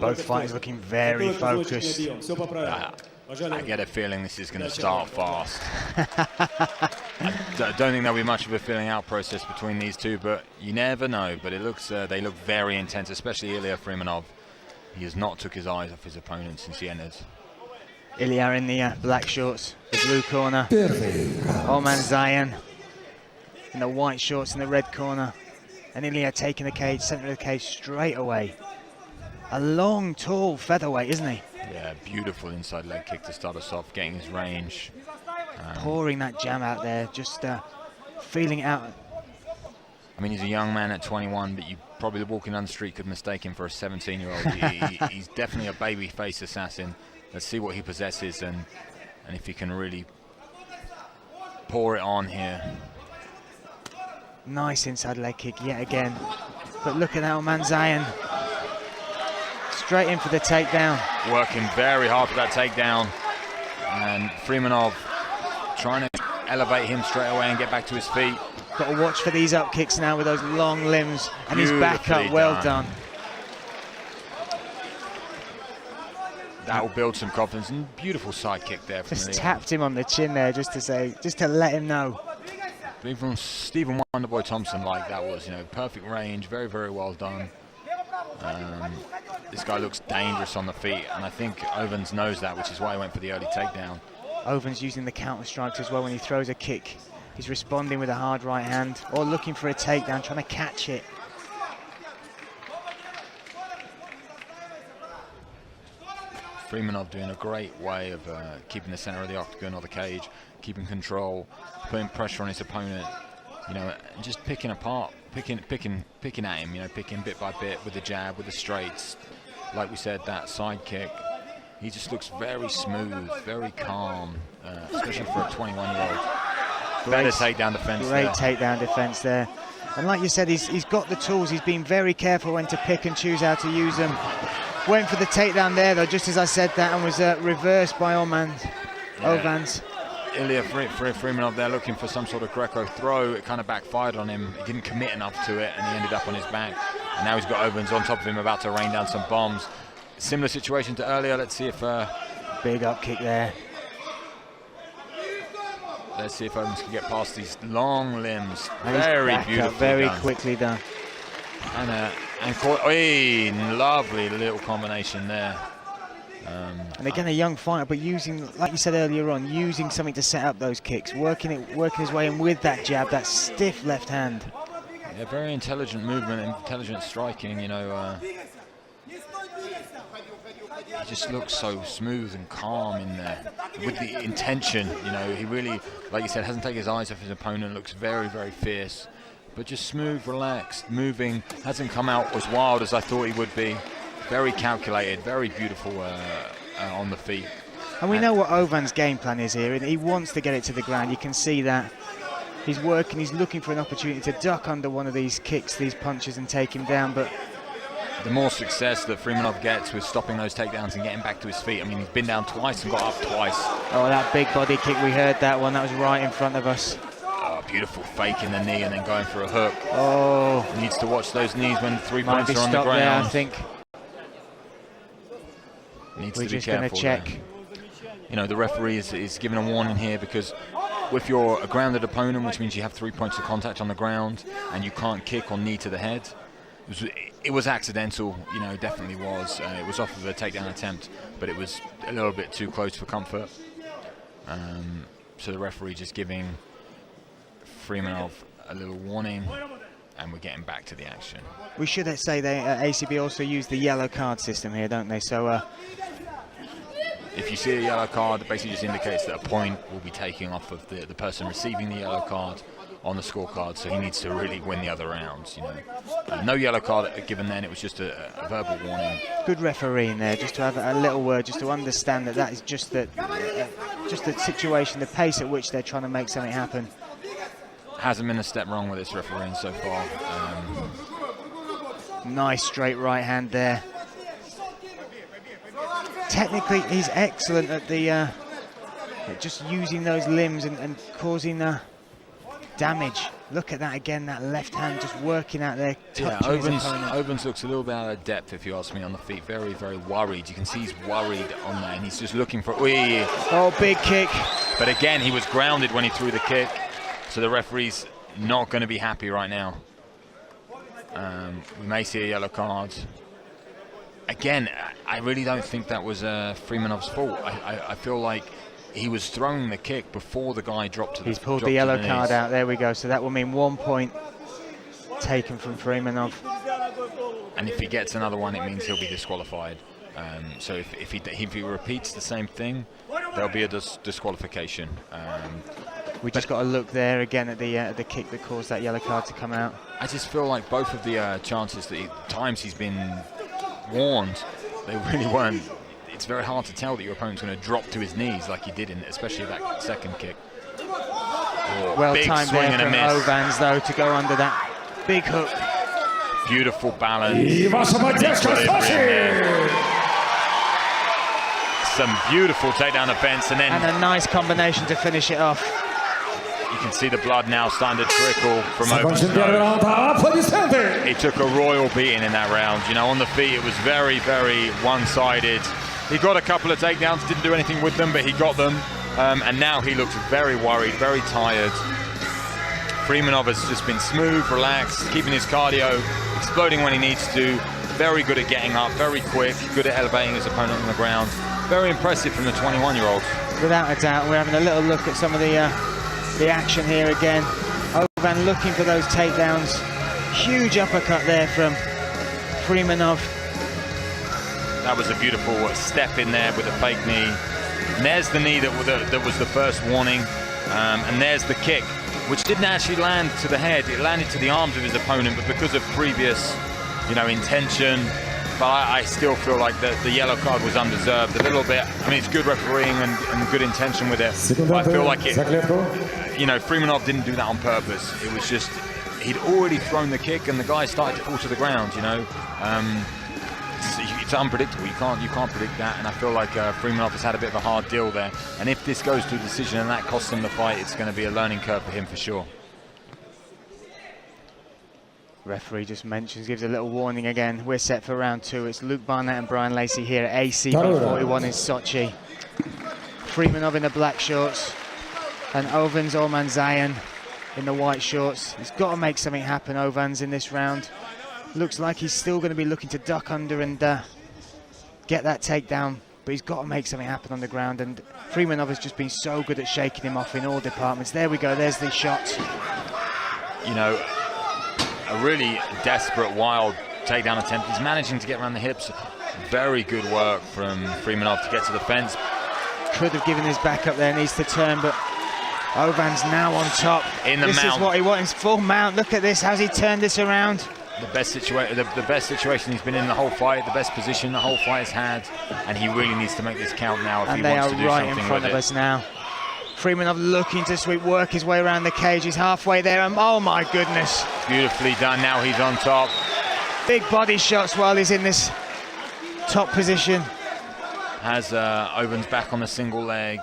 Both fighters looking very focused. I get a feeling this is going to start fast. I don't think there'll be much of a feeling out process between these two, but you never know. But it looks, they look very intense, especially Илья Фрейманов. He has not took his eyes off his opponent since he entered. Илья in the black shorts, the blue corner. Ovanes in the white shorts in the red corner. And Илья taking the cage, centre of the cage straight away. A long, tall featherweight, isn't he? Yeah, beautiful inside leg kick to start us off, getting his range. Pouring that jam out there, just feeling it out. I mean, he's a young man at 21, but you probably walking down the street could mistake him for a 17-year-old. He's definitely a baby-face assassin. Let's see what he possesses and if he can really pour it on here. Nice inside leg kick yet again. But look at that Ovanes. Straight in for the takedown. Working very hard for that takedown. And Freimanov trying to elevate him straight away and get back to his feet. Got to watch for these up kicks now with those long limbs. And his back up, well done. That will build some confidence. And beautiful side kick there from Just tapped him on the chin there just to let him know. But even Stephen Wonderboy Thompson, like that was, perfect range, very, very well done. This guy looks dangerous on the feet, and I think Ovanes knows that, which is why he went for the early takedown. Ovanes using the counter strikes as well when he throws a kick. He's responding with a hard right hand, or looking for a takedown, trying to catch it. Freimanov doing a great way of keeping the center of the octagon or the cage, keeping control, putting pressure on his opponent, and just picking apart, picking at him, picking bit by bit with the jab, with the straights. Like we said, that side kick, he just looks very smooth, very calm, especially for a 21-year-old. Better takedown defense there. Great takedown defense there. And like you said, he's got the tools. He's been very careful when to pick and choose how to use them. Went for the takedown there, though, just as I said that, and was reversed by Ovanes. Илья Freimanov there looking for some sort of Greco throw. It kind of backfired on him. He didn't commit enough to it, and he ended up on his back. And now he's got Ovanes on top of him, about to rain down some bombs. Similar situation to earlier. Let's see if... Big up kick there. Let's see if Ovanes can get past these long limbs. And very beautiful. Very quickly done. And lovely little combination there. And again, a young fighter, but using, like you said earlier on, using something to set up those kicks, working his way in with that jab, that stiff left hand. Yeah, very intelligent movement, intelligent striking. He just looks so smooth and calm in there with the intention. He really, like you said, hasn't taken his eyes off his opponent. Looks very, very fierce, but just smooth, relaxed, moving. Hasn't come out as wild as I thought he would be. Very calculated, very beautiful on the feet. And we know what Ovanes' game plan is here. He wants to get it to the ground. You can see that. He's working, he's looking for an opportunity to duck under one of these kicks, these punches, and take him down. But the more success that Freimanov gets with stopping those takedowns and getting back to his feet. I mean, he's been down twice and got up twice. Oh, that big body kick, we heard that one. That was right in front of us. Oh, beautiful fake in the knee and then going for a hook. Oh. He needs to watch those knees when 3 points are on the ground. There, I think. Needs We're to be just going to check. The referee is giving a warning here, because if you're a grounded opponent, which means you have 3 points of contact on the ground and you can't kick or knee to the head, it was accidental, definitely was. It was off of a takedown attempt, but it was a little bit too close for comfort. So the referee just giving Freimanov a little warning, and we're getting back to the action. We should say they ACB also use the yellow card system here, don't they? So if you see a yellow card, it basically just indicates that a point will be taken off of the person receiving the yellow card on the scorecard, so he needs to really win the other rounds. No yellow card given then, it was just a verbal warning. Good referee in there, just to have a little word, just to understand that is just the situation, the pace at which they're trying to make something happen. Hasn't been a step wrong with this refereeing so far. Nice straight right hand there. Technically, he's excellent at just using those limbs and causing damage. Look at that again, that left hand just working out there, touching his opponent. Ovanes looks a little bit out of depth, if you ask me, on the feet. Very, very worried. You can see he's worried on there, and he's just looking for... Oh, big kick. But again, he was grounded when he threw the kick, so the referee's not going to be happy right now. We may see a yellow card. Again, I really don't think that was Freimanov's fault. I feel like he was throwing the kick before the guy dropped to the... He's pulled the yellow card out. There we go. So that will mean 1 point taken from Freimanov. And if he gets another one, it means he'll be disqualified. So if he repeats the same thing, there'll be a disqualification. We just got to look there again at the kick that caused that yellow card to come out. I just feel like both of the chances that times he's been warned, they really weren't. It's very hard to tell that your opponent's going to drop to his knees like he did, especially that second kick. Oh, well timed there from Ovanes, though, to go under that big hook. Beautiful balance. Some beautiful takedown defense, and a nice combination to finish it off. You can see the blood now starting to trickle from Ovanes. He took a royal beating in that round. You know, on the feet it was very, very one-sided. He got a couple of takedowns, didn't do anything with them, but he got them. And now he looks very worried, very tired. Freimanov has just been smooth, relaxed, keeping his cardio, exploding when he needs to. Very good at getting up, very quick, good at elevating his opponent on the ground. Very impressive from the 21-year-old. Without a doubt, we're having a little look at some of the action here again. Ovanes looking for those takedowns. Huge uppercut there from Freimanov. That was a beautiful step in there with a fake knee. And there's the knee that was the first warning. And there's the kick, which didn't actually land to the head. It landed to the arms of his opponent, but because of previous, intention. But I still feel like the yellow card was undeserved a little bit. I mean, it's good refereeing and good intention with it. But I feel like Freimanov didn't do that on purpose. It was just, he'd already thrown the kick and the guy started to fall to the ground, It's unpredictable. You can't predict that, and I feel like Freimanov has had a bit of a hard deal there. And if this goes to a decision and that costs him the fight, it's going to be a learning curve for him for sure. Referee just gives a little warning again. We're set for round 2. It's Luke Barnett and Brian Lacey here at ACB 41 in Sochi. Freimanov in the black shorts and Ovanes Ормandzyan in the white shorts. He's got to make something happen, Ovanes, in this round. Looks like he's still going to be looking to duck under and get that takedown, but he's got to make something happen on the ground, and Freimanov has just been so good at shaking him off in all departments. There we go, there's the shot. A really desperate, wild takedown attempt. He's managing to get around the hips. Very good work from Freimanov to get to the fence. Could have given his back up there, needs to turn, but Ovanes now on top. This is what he wants, full mount. Look at this, how's he turned this around? The best situation he's been in the whole fight, the best position the whole fight has had, and he really needs to make this count now if he wants to do something with it. And they are right in front of us now. Freimanov looking to sweep, work his way around the cage. He's halfway there, and oh my goodness. Beautifully done, now he's on top. Big body shots while he's in this top position. Has Ovanes back on the single leg,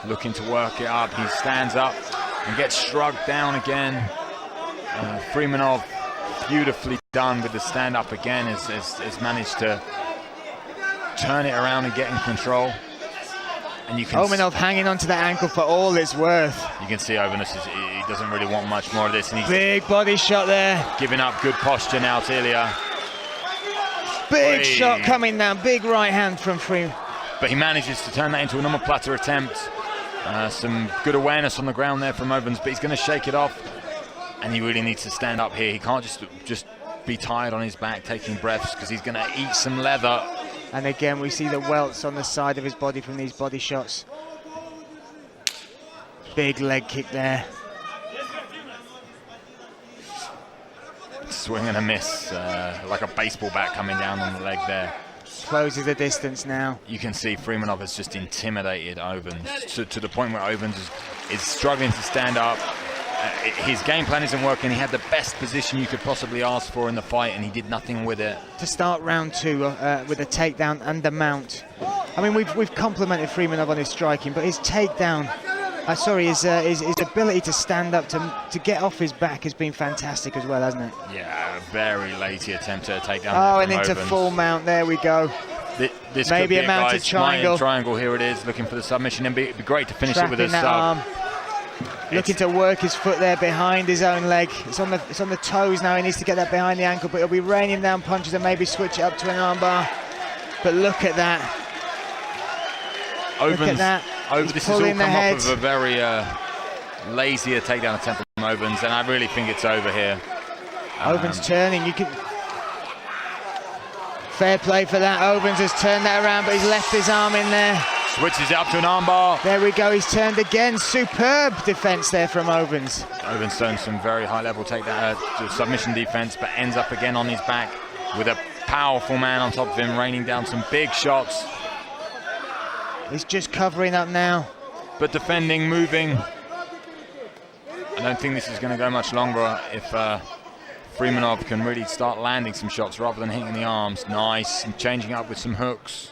looking to work it up. He stands up and gets shrugged down again. Freimanov, beautifully done with the stand up again, has managed to turn it around and get in control. And you can Ovanes hanging onto that ankle for all it's worth. You can see Ovanes, he doesn't really want much more of this. And he's big body shot there. Giving up good posture now to Илья. Big shot coming down, big right hand from Freimanov. But he manages to turn that into an omoplata attempt. Some good awareness on the ground there from Ovanes, but he's going to shake it off. And he really needs to stand up here. He can't just be tired on his back, taking breaths, because he's going to eat some leather. And again, we see the welts on the side of his body from these body shots. Big leg kick there. Swing and a miss, like a baseball bat coming down on the leg there. Closes the distance now. You can see Freimanov has just intimidated Ovanes to the point where Ovanes is struggling to stand up. His game plan isn't working. He had the best position you could possibly ask for in the fight, and he did nothing with it. To start round 2 with a takedown and a mount. I mean, we've complimented Freimanov on his striking, but his takedown Sorry, his ability to stand up, to get off his back has been fantastic as well, hasn't it? Yeah, a very lazy attempt to take down. Oh, and into full mount. There we go. This maybe could be a mounted triangle. Triangle. Here it is, looking for the submission, and it'd be great to finish it with a sub. Arm. Looking to work his foot there behind his own leg. It's on the toes now. He needs to get that behind the ankle, but he'll be raining down punches and maybe switch it up to an armbar. But look at that. Ovanes, look at that. This has all come off of a very lazy takedown attempt from Ovanes, and I really think it's over here. Ovanes turning. You can. Fair play for that. Ovanes has turned that around, but he's left his arm in there. Switches it up to an armbar. There we go, he's turned again. Superb defense there from Ovanes. Ovanes done some very high level takedown submission defense, but ends up again on his back with a powerful man on top of him, raining down some big shots. He's just covering up now. But defending, moving. I don't think this is going to go much longer if Freimanov can really start landing some shots rather than hitting the arms. Nice, and changing up with some hooks.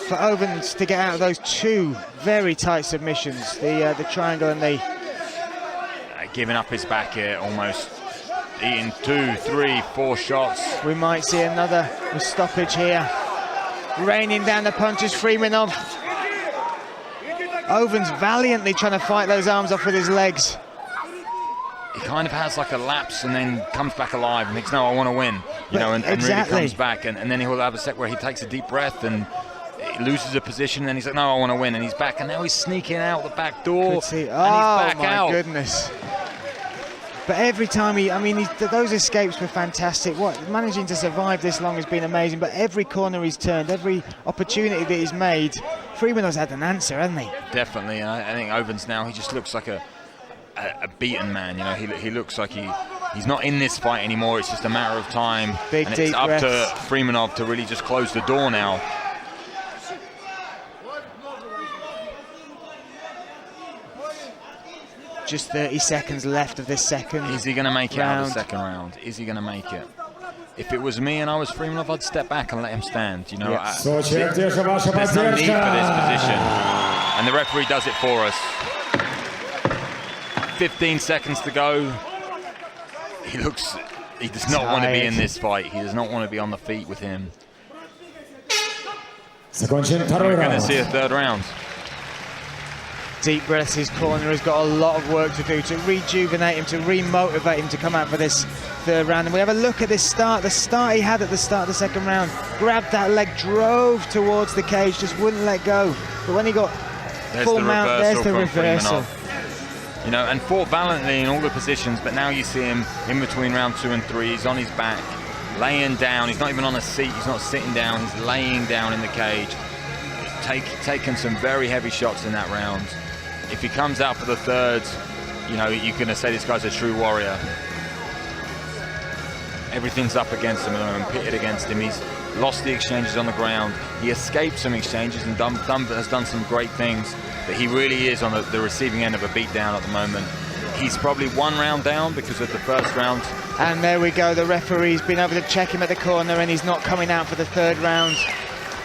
For Ovanes to get out of those two very tight submissions, the triangle and the... Giving up his back here, almost eating 2, 3, 4 shots. We might see another stoppage here. Raining down the punches, Freimanov. Ovanes valiantly trying to fight those arms off with his legs. He kind of has like a lapse and then comes back alive and thinks, no, I want to win. You know, and really comes back. And then he'll have a sec where he takes a deep breath and he loses a position, and then he's like, no, I want to win, and he's back, and now he's sneaking out the back door, and he's back out. Oh my goodness. But every time those escapes were fantastic. Managing to survive this long has been amazing, but every corner he's turned, every opportunity that he's made, Freimanov's had an answer, hasn't he? Definitely, and I think Ovanes now, he just looks like a beaten man, you know, he looks like he's not in this fight anymore, it's just a matter of time. Big, and deep it's up breaths. to Freimanov to really just close the door now. Just 30 seconds left of this second round. Is he going to make it out of the second round? Is he going to make it? If it was me and I was Freimanov, I'd step back and let him stand. You know, Sochi, there's no need for this position. And the referee does it for us. 15 seconds to go. He does not want to be in this fight. He does not want to be on the feet with him. We're going to see a third round. Deep breaths, his corner has got a lot of work to do to rejuvenate him, to re-motivate him to come out for this third round. And we have a look at this start, the start he had at the start of the second round. Grabbed that leg, drove towards the cage, just wouldn't let go. But when he got full mount, there's the reversal. You know, and fought valiantly in all the positions, but now you see him in between round 2 and 3, he's on his back, laying down, he's not even on a seat, he's not sitting down, he's laying down in the cage. Taken some very heavy shots in that round. If he comes out for the third, you know, you're going to say this guy's a true warrior. Everything's up against him and pitted against him. He's lost the exchanges on the ground. He escaped some exchanges and has done some great things, but he really is on the receiving end of a beatdown at the moment. He's probably 1 round down because of the first round. And there we go, the referee's been over to check him at the corner and he's not coming out for the third round.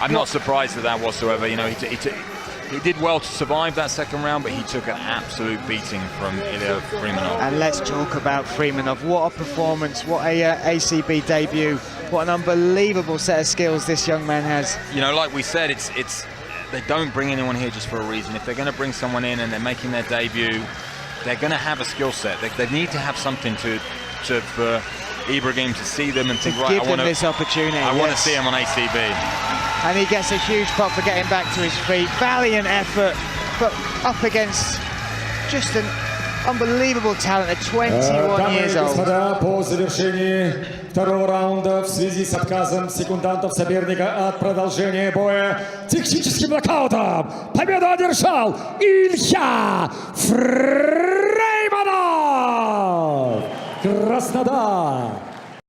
I'm not surprised at that whatsoever. You know, he did well to survive that second round, but he took an absolute beating from Илья Freimanov. And let's talk about Freimanov. What a performance, what a ACB debut, what an unbelievable set of skills this young man has. You know, like we said, they don't bring anyone here just for a reason. If they're going to bring someone in and they're making their debut, they're going to have a skill set. They need to have something for Ibrahim to see them and think, right, I want this opportunity. I want to see him on ACB. And he gets a huge pop for getting back to his feet. Valiant effort, but up against just an unbelievable talent at 21 years old. По завершении второго раунда в связи с отказом секундантов соперника от продолжения боя техническим нокаутом победу одержал Илья Фрейманов! Краснодар!